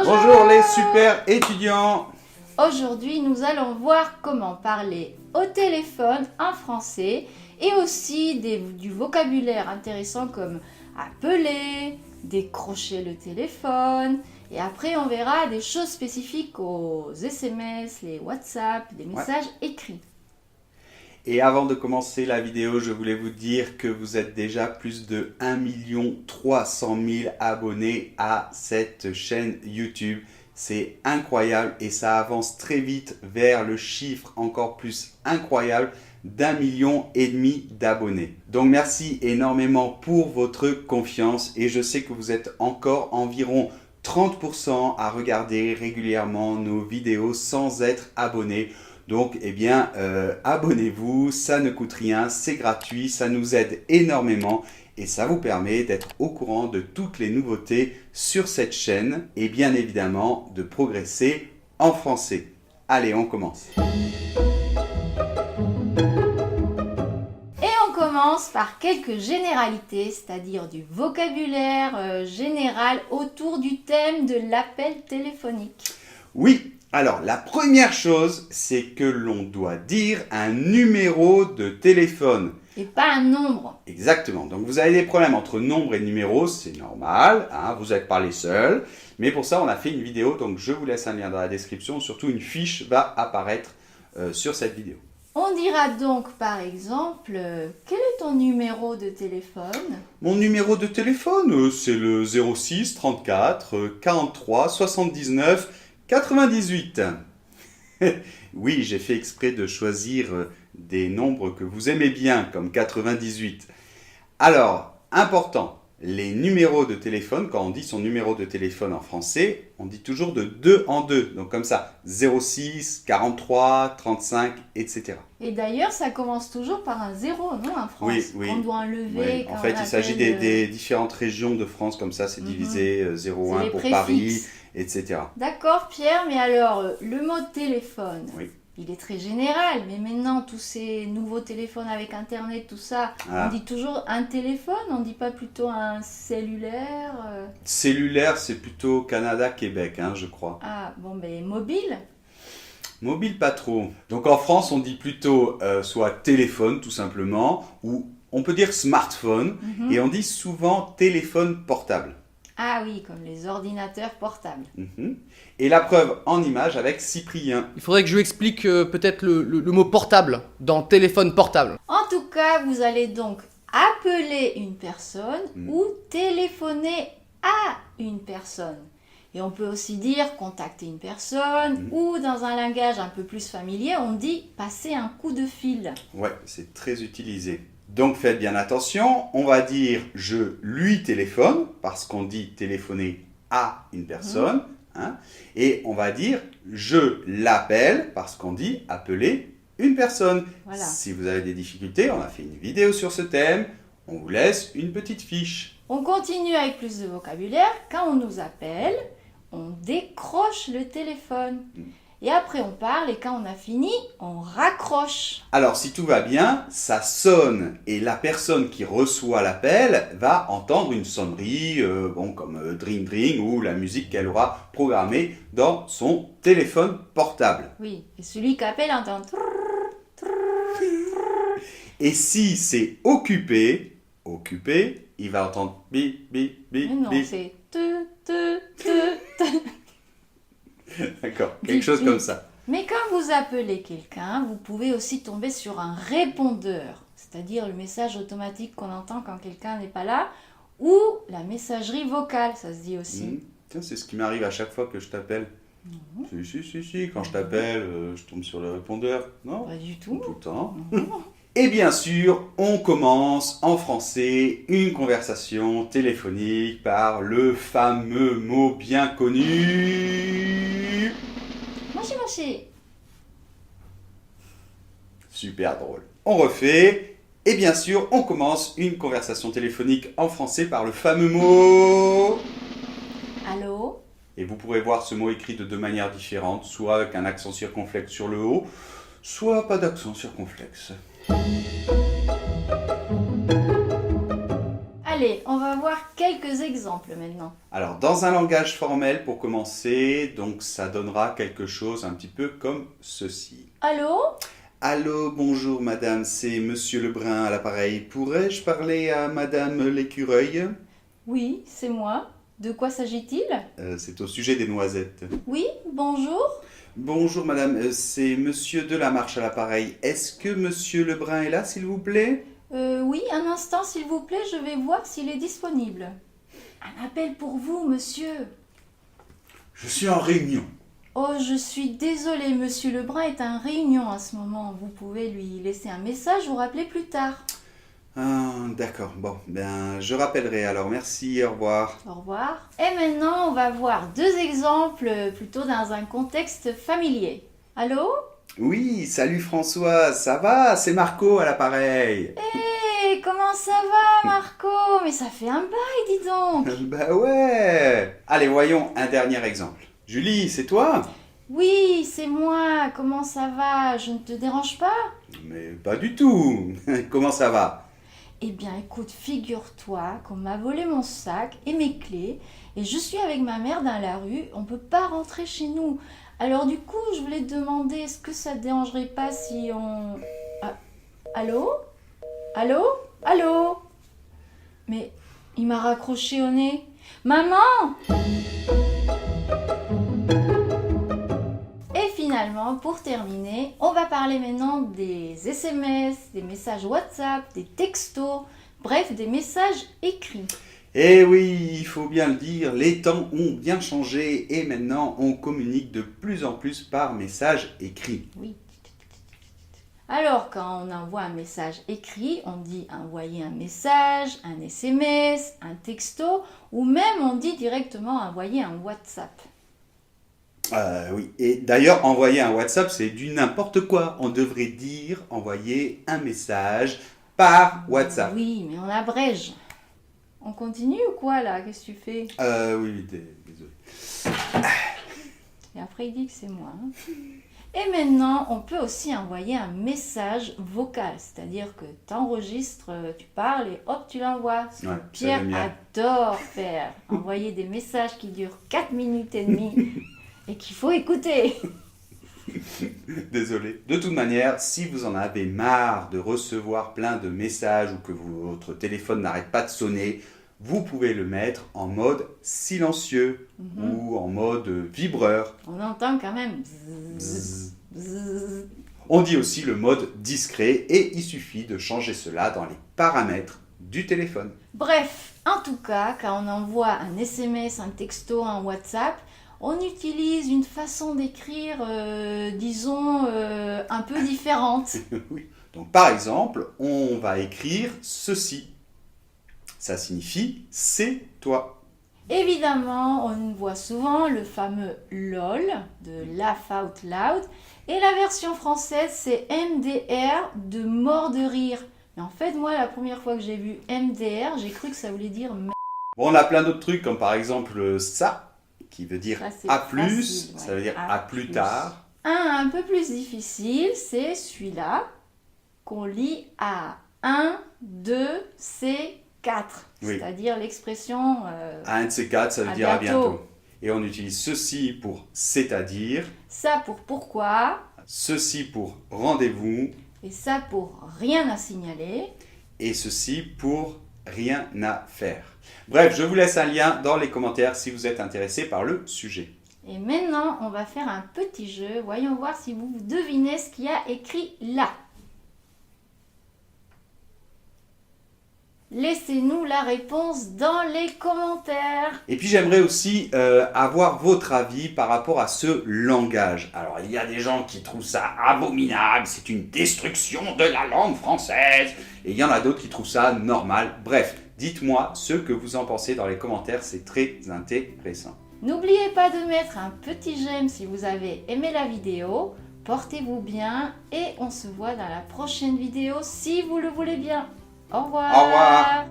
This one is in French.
Bonjour les super étudiants. Aujourd'hui, nous allons voir comment parler au téléphone en français et aussi du vocabulaire intéressant comme appeler, décrocher le téléphone. Et après, on verra des choses spécifiques aux SMS, les WhatsApp, des messages écrits. Et avant de commencer la vidéo, je voulais vous dire que vous êtes déjà plus de 1 300 000 abonnés à cette chaîne YouTube. C'est incroyable et ça avance très vite vers le chiffre encore plus incroyable d'1,5 million d'abonnés. Donc merci énormément pour votre confiance et je sais que vous êtes encore environ 30% à regarder régulièrement nos vidéos sans être abonnés. Donc, abonnez-vous, ça ne coûte rien, c'est gratuit, ça nous aide énormément et ça vous permet d'être au courant de toutes les nouveautés sur cette chaîne et bien évidemment de progresser en français. Allez, on commence. Et on commence par quelques généralités, c'est-à-dire du vocabulaire général autour du thème de l'appel téléphonique. Oui. Alors, la première chose, c'est que l'on doit dire un numéro de téléphone. Et pas un nombre. Exactement. Donc, vous avez des problèmes entre nombre et numéro, c'est normal, hein, vous n'êtes pas les seuls. Mais pour ça, on a fait une vidéo, donc je vous laisse un lien dans la description. Surtout, une fiche va apparaître sur cette vidéo. On dira donc, par exemple, quel est ton numéro de téléphone? Mon numéro de téléphone, c'est le 06 34 43 79 98. Oui, j'ai fait exprès de choisir des nombres que vous aimez bien, comme 98. Alors, important, les numéros de téléphone, quand on dit son numéro de téléphone en français, on dit toujours de 2 en 2. Donc comme ça, 06, 43, 35, etc. Et d'ailleurs, ça commence toujours par un 0, non, en France? Oui. On doit enlever. Oui. En fait, il s'agit des différentes régions de France, comme ça, c'est divisé 0,1 pour Paris, etc. D'accord, Pierre, mais alors, le mot téléphone, oui. Il est très général, mais maintenant, tous ces nouveaux téléphones avec Internet, tout ça, on dit toujours un téléphone, on ne dit pas plutôt un cellulaire Cellulaire, c'est plutôt Canada-Québec, hein, je crois. Ah, bon, ben mobile. Mobile, pas trop. Donc en France, on dit plutôt soit téléphone, tout simplement, ou on peut dire smartphone, et on dit souvent téléphone portable. Ah oui, comme les ordinateurs portables. Et la preuve en image avec Cyprien. Il faudrait que je lui explique peut-être le mot portable dans téléphone portable. En tout cas, vous allez donc appeler une personne ou téléphoner à une personne. Et on peut aussi dire contacter une personne ou dans un langage un peu plus familier, on dit passer un coup de fil. Ouais, c'est très utilisé. Donc faites bien attention, on va dire je lui téléphone, parce qu'on dit téléphoner à une personne, hein, et on va dire je l'appelle, parce qu'on dit appeler une personne. Voilà. Si vous avez des difficultés, on a fait une vidéo sur ce thème, on vous laisse une petite fiche. On continue avec plus de vocabulaire. Quand on nous appelle, on décroche le téléphone. Et après on parle et quand on a fini, on raccroche. Alors si tout va bien, ça sonne et la personne qui reçoit l'appel va entendre une sonnerie comme Dring Dring ou la musique qu'elle aura programmée dans son téléphone portable. Oui, et celui qui appelle entend. Et si c'est occupé, il va entendre bip bip bip Mais non, bip. c'est D'accord, quelque chose comme ça. Mais quand vous appelez quelqu'un, vous pouvez aussi tomber sur un répondeur, c'est-à-dire le message automatique qu'on entend quand quelqu'un n'est pas là, ou la messagerie vocale, ça se dit aussi. Tiens, c'est ce qui m'arrive à chaque fois que je t'appelle. Si, quand je t'appelle, je tombe sur le répondeur. Non, pas du tout. Tout le temps. Et bien sûr, on commence en français une conversation téléphonique par le fameux mot bien connu. Moshi. Super drôle. On refait. Et bien sûr, on commence une conversation téléphonique en français par le fameux mot. Allô? Et vous pourrez voir ce mot écrit de deux manières différentes, soit avec un accent circonflexe sur le haut, soit pas d'accent circonflexe. Allez, Allez, on va voir quelques exemples maintenant. Alors, dans un langage formel, pour commencer, donc ça donnera quelque chose un petit peu comme ceci. Allô? Allô, bonjour madame, c'est monsieur Lebrun à l'appareil. Pourrais-je parler à madame l'écureuil? Oui, c'est moi. De quoi s'agit-il? C'est au sujet des noisettes. Oui, bonjour. Bonjour madame, c'est monsieur Delamarche à l'appareil. Est-ce que monsieur Lebrun est là, s'il vous plaît? Oui, un instant s'il vous plaît, je vais voir s'il est disponible. Un appel pour vous, monsieur. Je suis en réunion. Oh, je suis désolée, monsieur Lebrun est en réunion à ce moment. Vous pouvez lui laisser un message ou rappeler plus tard. Ah, d'accord, bon, ben je rappellerai alors, merci, au revoir. Au revoir. Et maintenant, on va voir deux exemples plutôt dans un contexte familier. Allô? Oui, salut François, ça va? C'est Marco à l'appareil. Hé, comment ça va, Marco? Mais ça fait un bail, dis donc. Bah ouais. Allez, voyons un dernier exemple. Julie, c'est toi? Oui, c'est moi. Comment ça va? Je ne te dérange pas? Mais pas du tout. Comment ça va? Eh bien, écoute, figure-toi qu'on m'a volé mon sac et mes clés et je suis avec ma mère dans la rue. On ne peut pas rentrer chez nous. Alors du coup, je voulais te demander, est-ce que ça te dérangerait pas si on... Ah, allô? Allô? Allô? Mais il m'a raccroché au nez. Maman! Et finalement, pour terminer, on va parler maintenant des SMS, des messages WhatsApp, des textos, bref, des messages écrits. Eh oui, il faut bien le dire, les temps ont bien changé et maintenant on communique de plus en plus par message écrit. Oui. Alors, quand on envoie un message écrit, on dit envoyer un message, un SMS, un texto, ou même on dit directement envoyer un WhatsApp. Oui, et d'ailleurs envoyer un WhatsApp c'est du n'importe quoi. On devrait dire envoyer un message par WhatsApp. Oui, mais on abrège. On continue ou quoi là? Qu'est-ce que tu fais? Oui, désolé. Et après il dit que c'est moi. Hein. Et maintenant, on peut aussi envoyer un message vocal, c'est-à-dire que tu enregistres, tu parles et hop, tu l'envoies. Ce que Ouais, Pierre ça, j'aime bien. adore faire, envoyer des messages qui durent 4 minutes et demie et qu'il faut écouter. Désolé. De toute manière, si vous en avez marre de recevoir plein de messages ou que votre téléphone n'arrête pas de sonner, vous pouvez le mettre en mode silencieux ou en mode vibreur. On entend quand même. Bzzz. Bzzz. On dit aussi le mode discret et il suffit de changer cela dans les paramètres du téléphone. Bref, en tout cas, quand on envoie un SMS, un texto, un WhatsApp, on utilise une façon d'écrire, disons, un peu différente. Oui. Donc par exemple, on va écrire ceci. Ça signifie c'est toi. Évidemment, on voit souvent le fameux LOL de Laugh Out Loud et la version française c'est MDR de mort de rire. Mais en fait, moi, la première fois que j'ai vu MDR, j'ai cru que ça voulait dire merde. Bon, on a plein d'autres trucs comme par exemple ça qui veut dire Ça, c'est à plus, facile, ça ouais. veut dire à plus tard. Un peu plus difficile, c'est celui-là qu'on lit à 1, 2, C, 4. Oui. C'est-à-dire l'expression À un de ces quatre, ça veut à dire à bientôt. bientôt. Et on utilise ceci pour c'est-à-dire, ça pour pourquoi ceci pour rendez-vous et ça pour rien à signaler. et ceci pour rien à faire. Bref, je vous laisse un lien dans les commentaires si vous êtes intéressé par le sujet. Et maintenant, on va faire un petit jeu. Voyons voir si vous devinez ce qu'il y a écrit là. Laissez-nous la réponse dans les commentaires. Et puis j'aimerais aussi avoir votre avis par rapport à ce langage. Alors il y a des gens qui trouvent ça abominable, c'est une destruction de la langue française. Et il y en a d'autres qui trouvent ça normal. Bref, dites-moi ce que vous en pensez dans les commentaires, c'est très intéressant. N'oubliez pas de mettre un petit j'aime si vous avez aimé la vidéo. Portez-vous bien et on se voit dans la prochaine vidéo si vous le voulez bien. Au revoir. Au revoir.